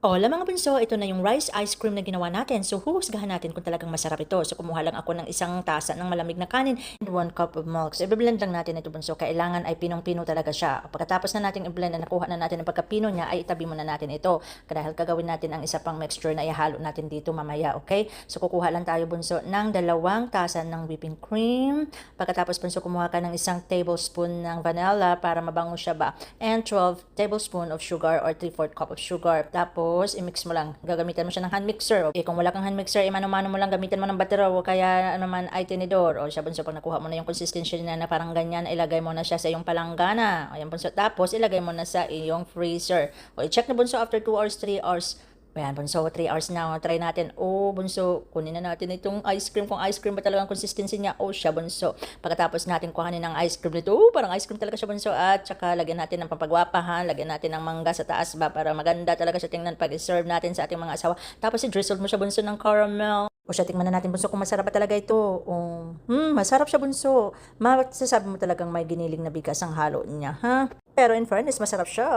Hola mga bunso, ito na yung rice ice cream na ginawa natin. So huhusgahan natin kung talagang masarap ito. So kumuha lang ako ng isang tasa ng malamig na kanin and 1 cup of milk. So i-blend lang natin ito bunso. Kailangan ay pinong-pino talaga siya. Pagkatapos na natin i-blend na nakuha na natin ang pagkapino niya, ay itabi muna natin ito. Dahil gagawin natin ang isa pang mixture na ihalo natin dito mamaya, okay? So kukuha lang tayo bunso ng 2 tasa ng whipping cream. Pagkatapos bunso kumuha ka ng 1 tablespoon ng vanilla para mabango siya ba. And 12 tablespoon of sugar or 3/4 cup of sugar. Tapos i-mix mo lang. Gagamitan mo siya ng hand mixer. Okay, kung wala kang hand mixer, mano-mano mo lang, gamitan mo ng batero o kaya naman ay tinidor. O siya bunso, pag nakuha mo na yung consistency na parang ganyan, ilagay mo na siya sa iyong palanggana. Ayan bunso. Tapos ilagay mo na sa iyong freezer. O i-check na bunso after 2 hours, 3 hours. Ayan, bunso, 3 hours na. Try natin. Oh, bunso, kunin na natin itong ice cream. Kung ice cream ba talagang consistency niya, oh, siya, bunso. Pagkatapos natin kuhanin ng ice cream nito, oh, parang ice cream talaga siya, bunso. At saka, lagyan natin ng pampagwapahan. Lagyan natin ng mangga sa taas ba para maganda talaga siya tingnan pag i-serve natin sa ating mga asawa. Tapos, i-drizzle mo siya, bunso, ng caramel. O siya, tingnan na natin, bunso, kung masarap ba talaga ito. Oh, masarap siya, bunso. Masasabi mo talagang may giniling na bigas ang halo niya, ha? Pero in fairness, masarap siya.